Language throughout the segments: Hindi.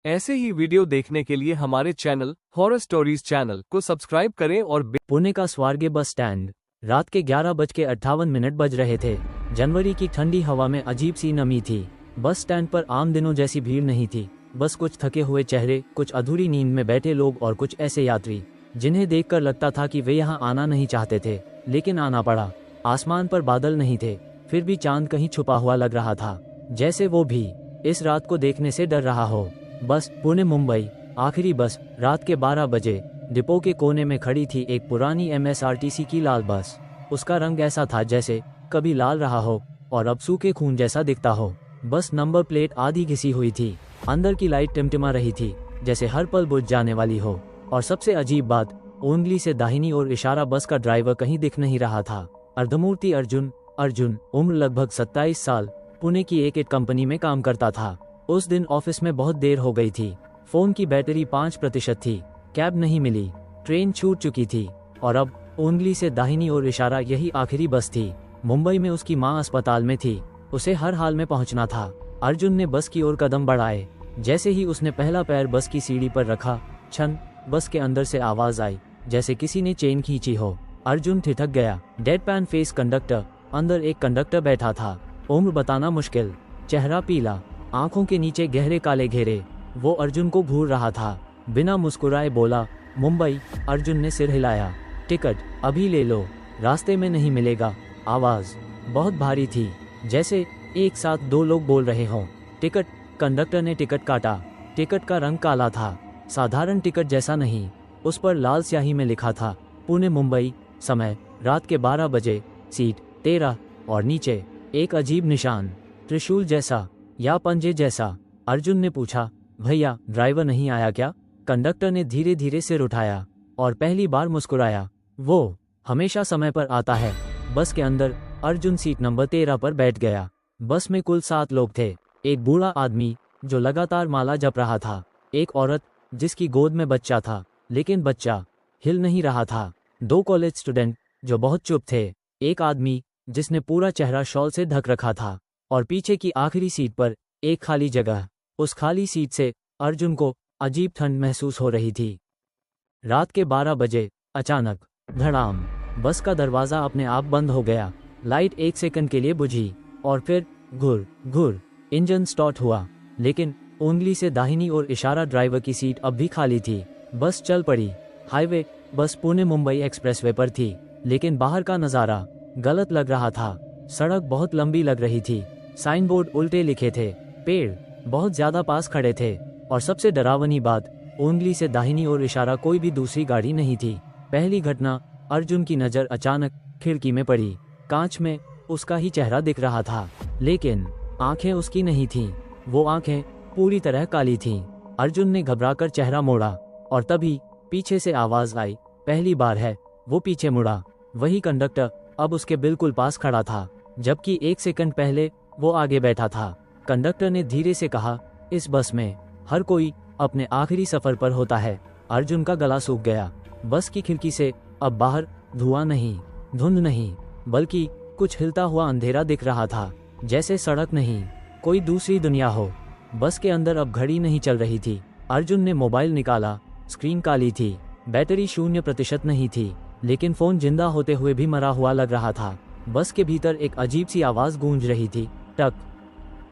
ऐसे ही वीडियो देखने के लिए हमारे चैनल हॉरर स्टोरीज चैनल को सब्सक्राइब करें और पुणे का स्वारगे बस स्टैंड। रात के 11:58 बज रहे थे। जनवरी की ठंडी हवा में अजीब सी नमी थी। बस स्टैंड पर आम दिनों जैसी भीड़ नहीं थी। बस कुछ थके हुए चेहरे, कुछ अधूरी नींद में बैठे लोग और कुछ ऐसे यात्री जिन्हें देखकर लगता था कि वे यहाँ आना नहीं चाहते थे, लेकिन आना पड़ा। आसमान पर बादल नहीं थे, फिर भी चांद कहीं छुपा हुआ लग रहा था, जैसे वो भी इस रात को देखने से डर रहा हो। बस पुणे मुंबई आखिरी बस रात के 12 बजे डिपो के कोने में खड़ी थी। एक पुरानी एमएसआरटीसी की लाल बस। उसका रंग ऐसा था जैसे कभी लाल रहा हो और अब सूखे खून जैसा दिखता हो। बस नंबर प्लेट आधी घिसी हुई थी। अंदर की लाइट टिमटिमा रही थी, जैसे हर पल बुझ जाने वाली हो। और सबसे अजीब बात, उंगली से दाहिनी ओर इशारा बस का ड्राइवर कहीं दिख नहीं रहा था। अर्धमूर्ति अर्जुन उम्र लगभग 27 साल, पुणे की एक कंपनी में काम करता था। उस दिन ऑफिस में बहुत देर हो गई थी। फोन की बैटरी 5% थी। कैब नहीं मिली, ट्रेन छूट चुकी थी और अब उंगली से दाहिनी ओर इशारा यही आखिरी बस थी। मुंबई में उसकी मां अस्पताल में थी, उसे हर हाल में पहुंचना था। अर्जुन ने बस की ओर कदम बढ़ाए। जैसे ही उसने पहला पैर बस की सीढ़ी पर रखा, क्षण बस के अंदर से आवाज आई, जैसे किसी ने चेन खींची हो। अर्जुन ठिठक गया। डेडपैन फेस कंडक्टर। अंदर एक कंडक्टर बैठा था। उम्र बताना मुश्किल, चेहरा पीला, आंखों के नीचे गहरे काले घेरे। वो अर्जुन को घूर रहा था। बिना मुस्कुराए बोला, मुंबई। अर्जुन ने सिर हिलाया। टिकट अभी ले लो, रास्ते में नहीं मिलेगा। आवाज बहुत भारी थी, जैसे एक साथ दो लोग बोल रहे हों। टिकट। कंडक्टर ने टिकट काटा। टिकट का रंग काला था, साधारण टिकट जैसा नहीं। उस पर लाल स्याही में लिखा था, पुणे मुंबई, समय रात के 12 बजे, सीट 13 और नीचे एक अजीब निशान, त्रिशूल जैसा या पंजे जैसा। अर्जुन ने पूछा, भैया ड्राइवर नहीं आया क्या? कंडक्टर ने धीरे धीरे सिर उठाया और पहली बार मुस्कुराया। वो हमेशा समय पर आता है। बस के अंदर अर्जुन सीट नंबर 13 पर बैठ गया। बस में कुल 7 लोग थे। एक बूढ़ा आदमी जो लगातार माला जप रहा था, एक औरत जिसकी गोद में बच्चा था लेकिन बच्चा हिल नहीं रहा था, 2 कॉलेज स्टूडेंट जो बहुत चुप थे, एक आदमी जिसने पूरा चेहरा शॉल से ढक रखा था और पीछे की आखिरी सीट पर एक खाली जगह। उस खाली सीट से अर्जुन को अजीब ठंड महसूस हो रही थी। रात के 12 बजे अचानक धड़ाम, बस का दरवाजा अपने आप बंद हो गया। लाइट 1 सेकंड के लिए बुझी और फिर घुर घुर इंजन स्टार्ट हुआ, लेकिन उंगली से दाहिनी ओर इशारा ड्राइवर की सीट अब भी खाली थी। बस चल पड़ी। हाईवे बस पुणे मुंबई एक्सप्रेसवे पर थी, लेकिन बाहर का नज़ारा गलत लग रहा था। सड़क बहुत लंबी लग रही थी, साइन बोर्ड उल्टे लिखे थे, पेड़ बहुत ज्यादा पास खड़े थे और सबसे डरावनी बात, उंगली से दाहिनी ओर इशारा कोई भी दूसरी गाड़ी नहीं थी। पहली घटना, अर्जुन की नज़र अचानक खिड़की में पड़ी। कांच में उसका ही चेहरा दिख रहा था, लेकिन आंखें उसकी नहीं थीं। वो आंखें पूरी तरह काली थीं। अर्जुन ने घबराकर चेहरा मोड़ा और तभी पीछे से आवाज आई, पहली बार है। वो पीछे मुड़ा। वही कंडक्टर अब उसके बिल्कुल पास खड़ा था, जबकि 1 सेकंड पहले वो आगे बैठा था। कंडक्टर ने धीरे से कहा, इस बस में हर कोई अपने आखिरी सफर पर होता है। अर्जुन का गला सूख गया। बस की खिड़की से अब बाहर धुआं नहीं, धुंध नहीं, बल्कि कुछ हिलता हुआ अंधेरा दिख रहा था, जैसे सड़क नहीं, कोई दूसरी दुनिया हो। बस के अंदर अब घड़ी नहीं चल रही थी। अर्जुन ने मोबाइल निकाला। स्क्रीन काली थी, बैटरी 0% नहीं थी, लेकिन फोन जिंदा होते हुए भी मरा हुआ लग रहा था। बस के भीतर एक अजीब सी आवाज गूंज रही थी, टक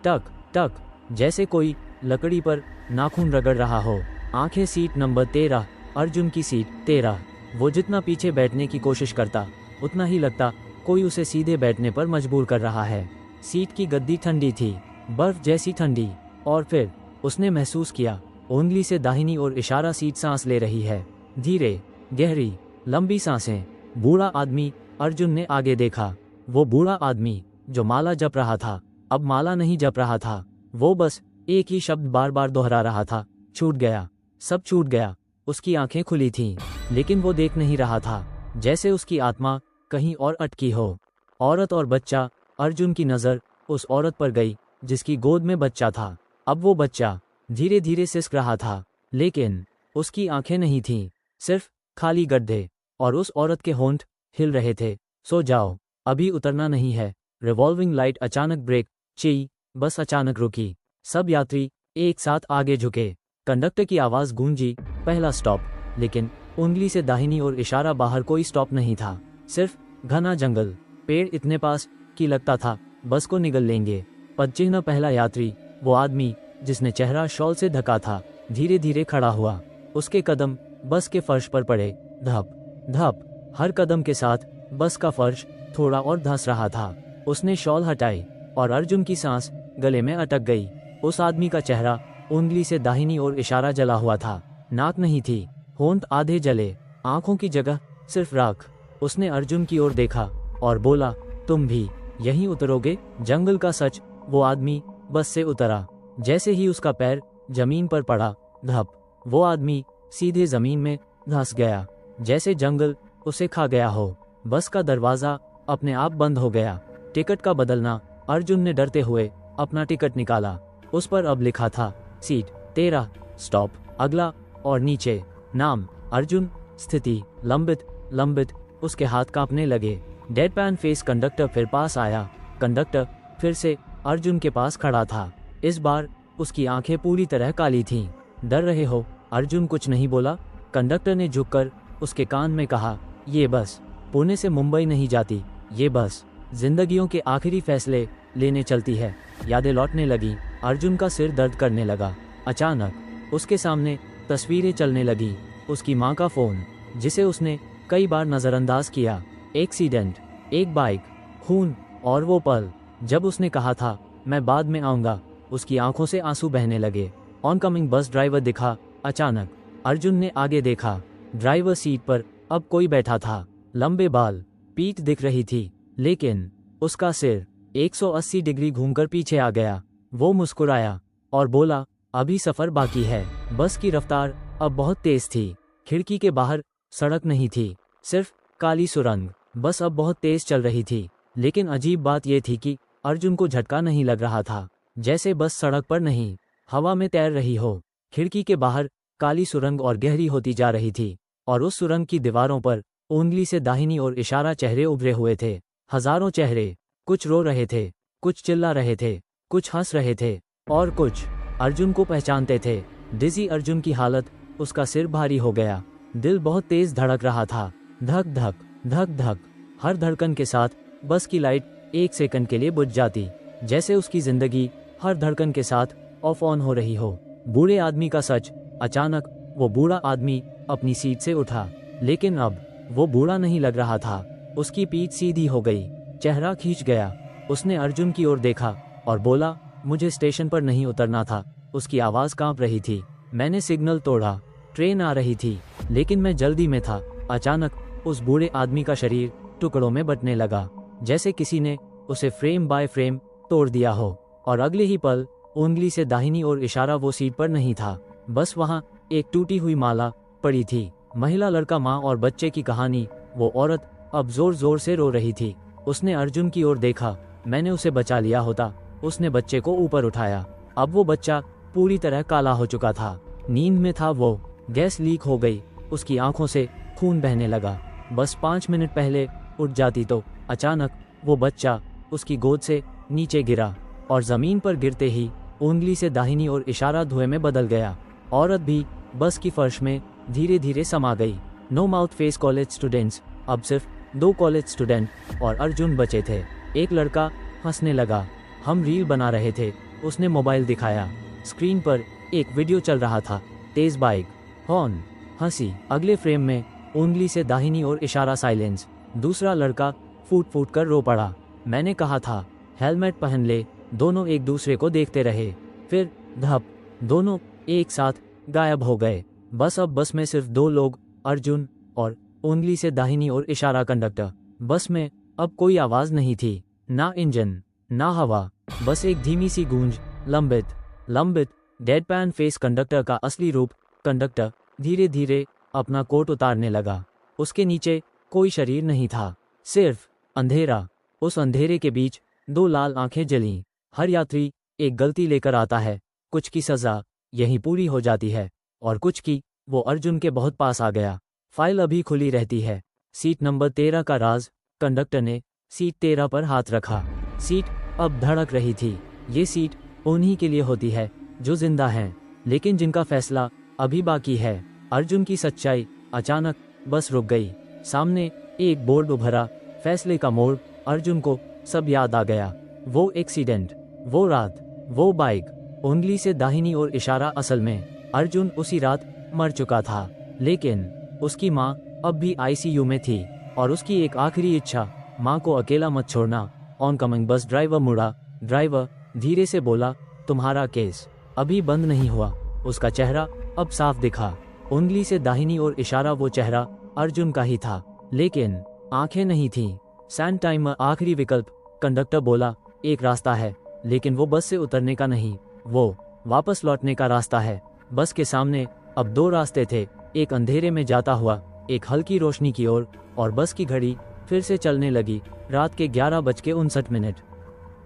टक टक, जैसे कोई लकड़ी पर नाखून रगड़ रहा हो। आंखें सीट नंबर 13, अर्जुन की सीट 13। वो जितना पीछे बैठने की कोशिश करता, उतना ही लगता कोई उसे सीधे बैठने पर मजबूर कर रहा है। सीट की गद्दी ठंडी थी, बर्फ जैसी ठंडी। और फिर उसने महसूस किया, उंगली से दाहिनी ओर इशारा सीट सांस ले रही है, धीरे, गहरी, लंबी सांसें। बूढ़ा आदमी। अर्जुन ने आगे देखा। वो बूढ़ा आदमी जो माला जप रहा था, अब माला नहीं जप रहा था। वो बस एक ही शब्द बार बार दोहरा रहा था, छूट गया, सब छूट गया। उसकी आंखें खुली थीं, लेकिन वो देख नहीं रहा था, जैसे उसकी आत्मा कहीं और अटकी हो। औरत और बच्चा। अर्जुन की नज़र उस औरत पर गई जिसकी गोद में बच्चा था। अब वो बच्चा धीरे धीरे सिसक रहा था, लेकिन उसकी आंखें नहीं थीं, सिर्फ खाली गड्ढे। और उस औरत के होंठ हिल रहे थे, सो जाओ, अभी उतरना नहीं है। रिवॉल्विंग लाइट अचानक ब्रेक, ची। बस अचानक रुकी। सब यात्री एक साथ आगे झुके। कंडक्टर की आवाज़ गूंजी, पहला स्टॉप। लेकिन उंगली से दाहिनी ओर इशारा, बाहर कोई स्टॉप नहीं था, सिर्फ घना जंगल। पेड़ इतने पास कि लगता था बस को निगल लेंगे। पदचिह्न पहला यात्री, वो आदमी जिसने चेहरा शॉल से ढका था, धीरे धीरे खड़ा हुआ। उसके कदम बस के फर्श पर पड़े, धप धप। हर कदम के साथ बस का फर्श थोड़ा और धंस रहा था। उसने शॉल हटाई और अर्जुन की सांस गले में अटक गई। उस आदमी का चेहरा उंगली से दाहिनी ओर इशारा जला हुआ था, नाक नहीं थी, होंठ आधे जले, आंखों की जगह सिर्फ राख। उसने अर्जुन की ओर देखा और बोला, तुम भी यहीं उतरोगे? जंगल का सच, वो आदमी बस से उतरा। जैसे ही उसका पैर जमीन पर पड़ा, धप, वो आदमी सीधे जमीन में धंस गया, जैसे जंगल उसे खा गया हो। बस का दरवाजा अपने आप बंद हो गया। टिकट का बदलना, अर्जुन ने डरते हुए अपना टिकट निकाला। उस पर अब लिखा था सीट 13, स्टॉप अगला, और नीचे नाम अर्जुन, स्थिति लंबित लंबित। उसके हाथ कांपने लगे। डेडपैन फेस कंडक्टर फिर पास आया। कंडक्टर फिर से अर्जुन के पास खड़ा था। इस बार उसकी आंखें पूरी तरह काली थीं। डर रहे हो? अर्जुन कुछ नहीं बोला। कंडक्टर ने झुककर उसके कान में कहा, ये बस पुणे से मुंबई नहीं जाती, ये बस जिंदगियों के आखिरी फैसले लेने चलती है। यादें लौटने लगी। अर्जुन का सिर दर्द करने लगा। अचानक उसके सामने तस्वीरें चलने लगी। उसकी माँ का फोन, जिसे उसने कई बार नज़रअंदाज किया, एक्सीडेंट, एक बाइक, खून, और वो पल जब उसने कहा था मैं बाद में आऊँगा। उसकी आंखों से आंसू बहने लगे। ऑनकमिंग बस ड्राइवर दिखा। अचानक अर्जुन ने आगे देखा। ड्राइवर सीट पर अब कोई बैठा था। लंबे बाल, पीठ दिख रही थी, लेकिन उसका सिर 180 डिग्री घूमकर पीछे आ गया। वो मुस्कुराया और बोला, अभी सफ़र बाकी है। बस की रफ्तार अब बहुत तेज थी। खिड़की के बाहर सड़क नहीं थी, सिर्फ काली सुरंग। बस अब बहुत तेज चल रही थी, लेकिन अजीब बात यह थी कि अर्जुन को झटका नहीं लग रहा था, जैसे बस सड़क पर नहीं, हवा में तैर रही हो। खिड़की के बाहर काली सुरंग और गहरी होती जा रही थी, और उस सुरंग की दीवारों पर उंगली से दाहिनी ओर इशारा चेहरे उभरे हुए थे। हजारों चेहरे, कुछ रो रहे थे, कुछ चिल्ला रहे थे, कुछ हंस रहे थे, और कुछ अर्जुन को पहचानते थे। डिजी अर्जुन की हालत, उसका सिर भारी हो गया। दिल बहुत तेज धड़क रहा था, धक धक धक धक। हर धड़कन के साथ बस की लाइट एक सेकंड के लिए बुझ जाती, जैसे उसकी जिंदगी हर धड़कन के साथ ऑफ ऑन हो रही हो। बूढ़े आदमी का सच। अचानक वो बूढ़ा आदमी अपनी सीट से उठा, लेकिन अब वो बूढ़ा नहीं लग रहा था। उसकी पीठ सीधी हो गई, चेहरा खींच गया। उसने अर्जुन की ओर देखा और बोला, मुझे स्टेशन पर नहीं उतरना था। उसकी आवाज़ कांप रही थी। मैंने सिग्नल तोड़ा, ट्रेन आ रही थी, लेकिन मैं जल्दी में था। अचानक उस बूढ़े आदमी का शरीर टुकड़ों में बंटने लगा, जैसे किसी ने उसे फ्रेम बाय फ्रेम तोड़ दिया हो। और अगले ही पल उंगली से दाहिनी ओर इशारा, वो सीट पर नहीं था, बस वहाँ एक टूटी हुई माला पड़ी थी। महिला, लड़का, माँ और बच्चे की कहानी। वो औरत अब जोर जोर से रो रही थी। उसने अर्जुन की ओर देखा। मैंने उसे बचा लिया होता। उसने बच्चे को ऊपर उठाया। अब वो बच्चा पूरी तरह काला हो चुका था, नींद में था वो। गैस लीक हो गई, उसकी आंखों से खून बहने लगा। बस 5 मिनट पहले उठ जाती तो। अचानक वो बच्चा उसकी गोद से नीचे गिरा, और जमीन पर गिरते ही उंगली से दाहिनी ओर इशारा धुएं में बदल गया। औरत भी बस की फर्श में धीरे धीरे समा गई। No mouth face college students. अब सिर्फ 2 कॉलेज स्टूडेंट और अर्जुन बचे थे। एक लड़का हंसने लगा। हम रील बना रहे थे। उसने मोबाइल दिखाया। स्क्रीन पर एक वीडियो चल रहा था। तेज बाइक, हॉर्न, हंसी। अगले फ्रेम में उंगली से दाहिनी ओर इशारा, साइलेंस। दूसरा लड़का फूट फूट कर रो पड़ा। मैंने कहा था हेलमेट पहन ले। दोनों एक दूसरे को देखते रहे। फिर धप, दोनों एक साथ गायब हो गए। अब बस में सिर्फ 2 लोग, अर्जुन और उंगली से दाहिनी ओर इशारा, कंडक्टर। बस में अब कोई आवाज नहीं थी, ना इंजन, ना हवा, बस एक धीमी सी गूंज। लंबित लंबित। डेडपैन फेस कंडक्टर का असली रूप। कंडक्टर धीरे धीरे अपना कोट उतारने लगा। उसके नीचे कोई शरीर नहीं था, सिर्फ अंधेरा। उस अंधेरे के बीच 2 लाल आंखें जलीं। हर यात्री एक गलती लेकर आता है, कुछ की सजा यहीं पूरी हो जाती है, और कुछ की वो अर्जुन के बहुत पास आ गया। फाइल अभी खुली रहती है। सीट नंबर 13 का राज। कंडक्टर ने सीट 13 पर हाथ रखा। सीट अब धड़क रही थी। ये सीट उन्हीं के लिए होती है जो जिंदा हैं, लेकिन जिनका फैसला अभी बाकी है। अर्जुन की सच्चाई। अचानक बस रुक गई। सामने एक बोर्ड उभरा, फैसले का मोड़। अर्जुन को सब याद आ गया। वो एक्सीडेंट, वो रात, वो बाइक, उंगली से दाहिनी ओर इशारा। असल में अर्जुन उसी रात मर चुका था, लेकिन उसकी माँ अब भी आईसीयू में थी और उसकी एक आखिरी इच्छा, माँ को अकेला मत छोड़ना। ऑनकमिंग बस ड्राइवर मुड़ा। ड्राइवर धीरे से बोला, तुम्हारा केस अभी बंद नहीं हुआ। उसका चेहरा अब साफ दिखा। उंगली से दाहिनी ओर इशारा। वो चेहरा अर्जुन का ही था, लेकिन आंखें नहीं थीं। सैंड टाइमर आखिरी विकल्प। कंडक्टर बोला, एक रास्ता है, लेकिन वो बस से उतरने का नहीं, वो वापस लौटने का रास्ता है। बस के सामने अब दो रास्ते थे, एक अंधेरे में जाता हुआ, एक हल्की रोशनी की ओर। और बस की घड़ी फिर से चलने लगी। रात के 11:59।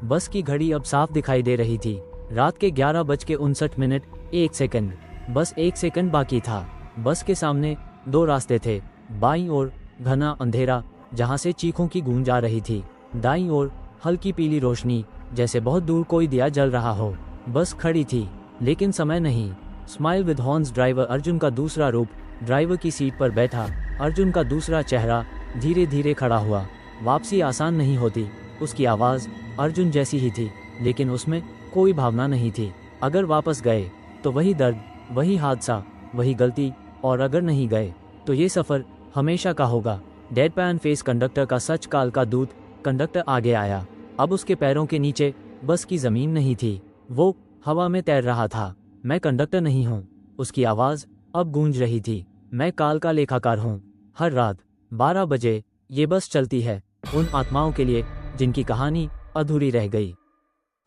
बस की घड़ी अब साफ दिखाई दे रही थी। रात के 11:59, 1 सेकंड। बस 1 सेकंड बाकी था। बस के सामने दो रास्ते थे। बाईं ओर घना अंधेरा, जहां से चीखों की गूंज आ रही थी। दाईं ओर हल्की पीली रोशनी, जैसे बहुत दूर कोई दिया जल रहा हो। बस खड़ी थी, लेकिन समय नहीं। Smile with horns. Driver Arjun का दूसरा रूप। ड्राइवर की सीट पर बैठा अर्जुन का दूसरा चेहरा धीरे धीरे खड़ा हुआ। वापसी आसान नहीं होती। उसकी आवाज़ अर्जुन जैसी ही थी, लेकिन उसमें कोई भावना नहीं थी। अगर वापस गए तो वही दर्द, वही हादसा, वही गलती, और अगर नहीं गए तो ये सफ़र हमेशा का होगा। डेडपैन फेस। कंडक्टर का सच। काल का दूत। कंडक्टर आगे आया। अब उसके पैरों के नीचे बस की ज़मीन नहीं थी, वो हवा में तैर रहा था। मैं कंडक्टर नहीं हूँ, उसकी आवाज़ अब गूंज रही थी। मैं काल का लेखाकार हूँ। हर रात 12 बजे ये बस चलती है, उन आत्माओं के लिए जिनकी कहानी अधूरी रह गई।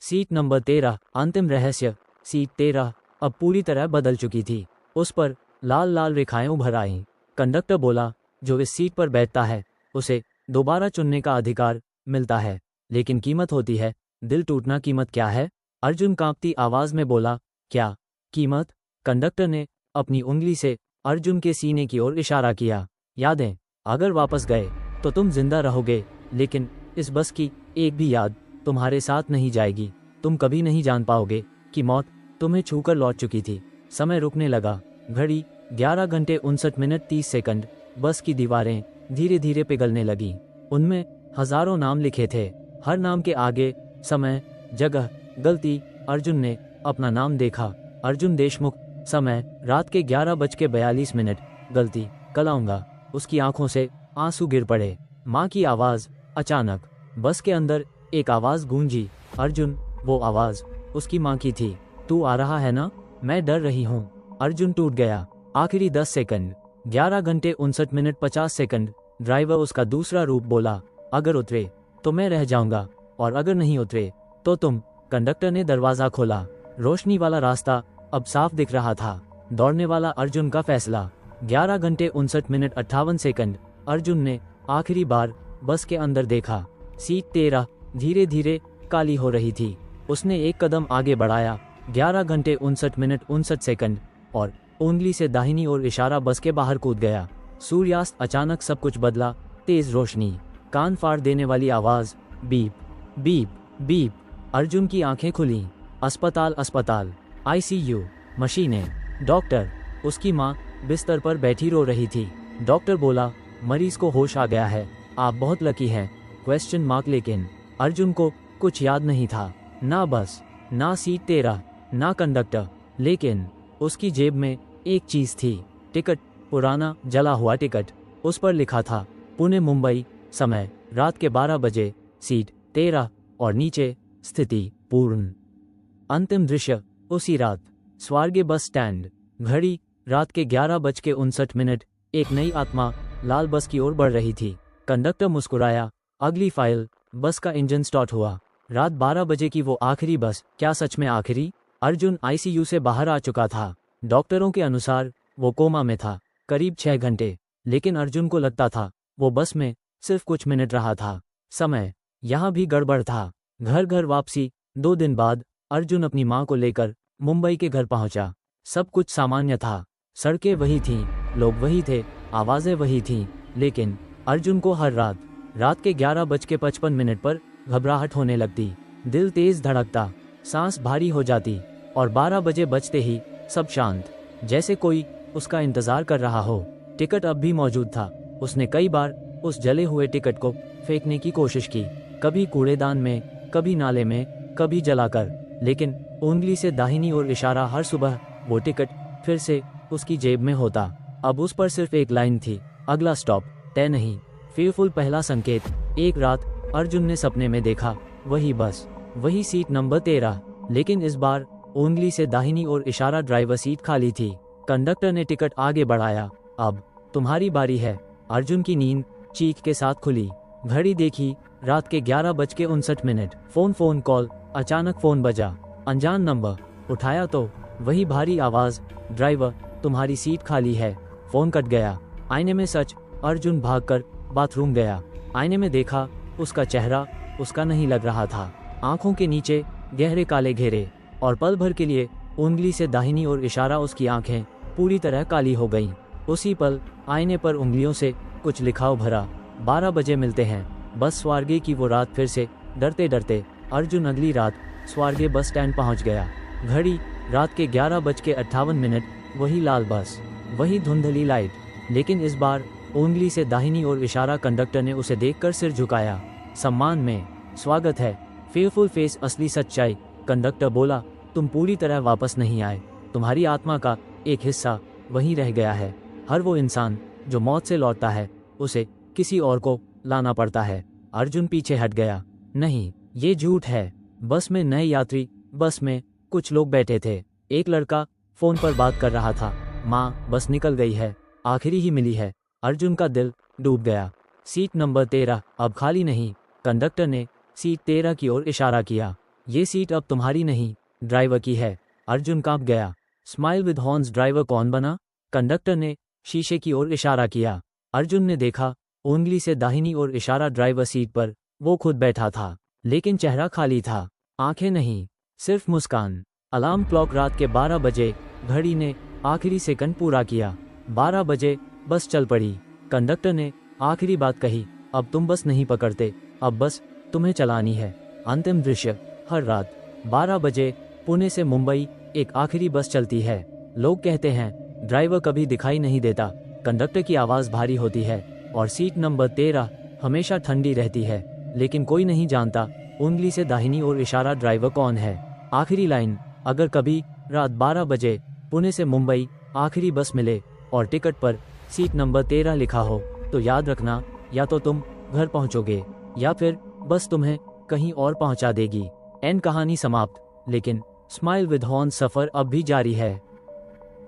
Seat number 13। अंतिम रहस्य। सीट 13 अब पूरी तरह बदल चुकी थी। उस पर लाल लाल रेखाएं उभर आईं। कंडक्टर बोला, जो इस सीट पर बैठता है उसे दोबारा चुनने का अधिकार मिलता है, लेकिन कीमत होती है दिल टूटना। कीमत क्या है? अर्जुन कांपती आवाज़ में बोला, क्या कीमत? कंडक्टर ने अपनी उंगली से अर्जुन के सीने की ओर इशारा किया। यादें। अगर वापस गए तो तुम जिंदा रहोगे, लेकिन इस बस की एक भी याद तुम्हारे साथ नहीं जाएगी। तुम कभी नहीं जान पाओगे कि मौत तुम्हें छूकर लौट चुकी थी। समय रुकने लगा। घड़ी 11:59:30। बस की दीवारें धीरे धीरे पिघलने लगीं। उनमें हजारों नाम लिखे थे। हर नाम के आगे समय, जगह, गलती। अर्जुन ने अपना नाम देखा। अर्जुन देशमुख। समय रात के 11:42। गलती, कल आऊंगा। उसकी आंखों से आंसू गिर पड़े। माँ की आवाज़। अचानक बस के अंदर एक आवाज़ गूंजी। अर्जुन। वो आवाज़ उसकी माँ की थी। तू आ रहा है ना? मैं डर रही हूँ। अर्जुन टूट गया। आखिरी 10 सेकंड। 11:59:50। ड्राइवर उसका दूसरा रूप बोला, अगर उतरे तो मैं रह जाऊंगा, और अगर नहीं उतरे तो तुम। कंडक्टर ने दरवाज़ा खोला। रोशनी वाला रास्ता अब साफ दिख रहा था। दौड़ने वाला अर्जुन का फैसला। 11:59:58। अर्जुन ने आखिरी बार बस के अंदर देखा। सीट 13 धीरे धीरे काली हो रही थी। उसने एक कदम आगे बढ़ाया। 11:59:59। और उंगली से दाहिनी ओर इशारा। बस के बाहर कूद गया। सूर्यास्त। अचानक सब कुछ बदला। तेज रोशनी, कान फाड़ देने वाली आवाज़, बीप बीप बीप। अर्जुन की आंखें खुलीं। अस्पताल, अस्पताल, आईसीयू, मशीनें, डॉक्टर। उसकी माँ बिस्तर पर बैठी रो रही थी। डॉक्टर बोला, मरीज को होश आ गया है, आप बहुत लकी हैं। Question mark. लेकिन अर्जुन को कुछ याद नहीं था, ना बस, ना सीट 13, ना कंडक्टर। लेकिन उसकी जेब में एक चीज़ थी, टिकट। पुराना जला हुआ टिकट। उस पर लिखा था, पुणे मुंबई। समय रात के 12 बजे। सीट 13 और नीचे स्थिति पूर्ण। अंतिम दृश्य उसी रात। स्वर्गीय बस स्टैंड। घड़ी रात के 11:59। एक नई आत्मा लाल बस की ओर बढ़ रही थी। कंडक्टर मुस्कुराया। अगली फाइल। बस का इंजन स्टार्ट हुआ। रात 12 बजे की वो आखिरी बस। क्या सच में आखिरी? अर्जुन आईसीयू से बाहर आ चुका था। डॉक्टरों के अनुसार वो कोमा में था, करीब 6 घंटे। लेकिन अर्जुन को लगता था वो बस में सिर्फ कुछ मिनट रहा था। समय यहाँ भी गड़बड़ था। घर घर वापसी। 2 दिन बाद अर्जुन अपनी माँ को लेकर मुंबई के घर पहुंचा। सब कुछ सामान्य था। सड़कें वही थीं, लोग वही थे, आवाज़ें वही थीं। लेकिन अर्जुन को हर रात के 11:55 पर घबराहट होने लगती। दिल तेज धड़कता, सांस भारी हो जाती, और 12 बजे बजते ही सब शांत, जैसे कोई उसका इंतजार कर रहा हो। टिकट अब भी मौजूद था। उसने कई बार उस जले हुए टिकट को फेंकने की कोशिश की, कभी कूड़ेदान में, कभी नाले में, कभी जलाकर, लेकिन उंगली से दाहिनी ओर इशारा, हर सुबह वो टिकट फिर से उसकी जेब में होता। अब उस पर सिर्फ एक लाइन थी, अगला स्टॉप तय नहीं। फेयरफुल पहला संकेत। एक रात अर्जुन ने सपने में देखा, वही बस, वही सीट नंबर 13, लेकिन इस बार उंगली से दाहिनी ओर इशारा, ड्राइवर सीट खाली थी। कंडक्टर ने टिकट आगे बढ़ाया। अब तुम्हारी बारी है। अर्जुन की नींद चीख के साथ खुली। घड़ी देखी, रात के 11:59। Phone call. अचानक फोन बजा, अनजान नंबर। उठाया तो वही भारी आवाज, ड्राइवर तुम्हारी सीट खाली है। फोन कट गया। आईने में सच। अर्जुन भागकर बाथरूम गया। आईने में देखा, उसका चेहरा उसका नहीं लग रहा था। आंखों के नीचे गहरे काले घेरे, और पल भर के लिए उंगली से दाहिनी ओर इशारा, उसकी आंखें पूरी तरह काली हो गईं। उसी पल आईने पर उंगलियों से कुछ लिखाव भरा, 12 बजे मिलते हैं। बस स्वारगे की वो रात फिर से। डरते डरते अर्जुन अगली रात स्वारगे बस स्टैंड पहुंच गया। घड़ी रात के 11:58। वही लाल बस, वही धुंधली लाइट, लेकिन इस बार उंगली से दाहिनी ओर इशारा। कंडक्टर ने उसे देखकर सिर झुकाया, सम्मान में। स्वागत है। फेयरफुल फेस, असली सच्चाई। कंडक्टर बोला, तुम पूरी तरह वापस नहीं आए। तुम्हारी आत्मा का एक हिस्सा वहीं रह गया है। हर वो इंसान जो मौत से लौटता है, उसे किसी और को लाना पड़ता है। अर्जुन पीछे हट गया। नहीं, ये झूठ है। बस में नए यात्री, बस में कुछ लोग बैठे थे। एक लड़का फोन पर बात कर रहा था, माँ बस निकल गई है, आखिरी ही मिली है। अर्जुन का दिल डूब गया। सीट नंबर 13 अब खाली नहीं। कंडक्टर ने सीट 13 की ओर इशारा किया। ये सीट अब तुम्हारी नहीं, ड्राइवर की है। अर्जुन कांप गया। स्माइल विद हॉर्न्स, ड्राइवर कौन बना? कंडक्टर ने शीशे की ओर इशारा किया। अर्जुन ने देखा, उंगली से दाहिनी ओर इशारा, ड्राइवर सीट पर वो खुद बैठा था, लेकिन चेहरा खाली था, आंखें नहीं, सिर्फ मुस्कान। अलार्म क्लॉक रात के 12 बजे। घड़ी ने आखिरी सेकंड पूरा किया। 12 बजे बस चल पड़ी। कंडक्टर ने आखिरी बात कही, अब तुम बस नहीं पकड़ते, अब बस तुम्हें चलानी है। अंतिम दृश्य। हर रात 12 बजे पुणे से मुंबई एक आखिरी बस चलती है। लोग कहते हैं ड्राइवर कभी दिखाई नहीं देता, कंडक्टर की आवाज़ भारी होती है, और सीट नंबर 13 हमेशा ठंडी रहती है, लेकिन कोई नहीं जानता उंगली से दाहिनी ओर इशारा ड्राइवर कौन है। आखिरी लाइन, अगर कभी रात 12 बजे पुणे से मुंबई आखिरी बस मिले और टिकट पर सीट नंबर 13 लिखा हो, तो याद रखना, या तो तुम घर पहुंचोगे या फिर बस तुम्हें कहीं और पहुंचा देगी। एंड कहानी समाप्त, लेकिन स्माइल विद हॉर्न सफर अब भी जारी है।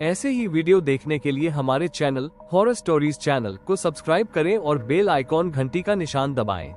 ऐसे ही वीडियो देखने के लिए हमारे चैनल हॉरर स्टोरीज चैनल को सब्सक्राइब करें और बेल आइकॉन घंटी का निशान दबाएं।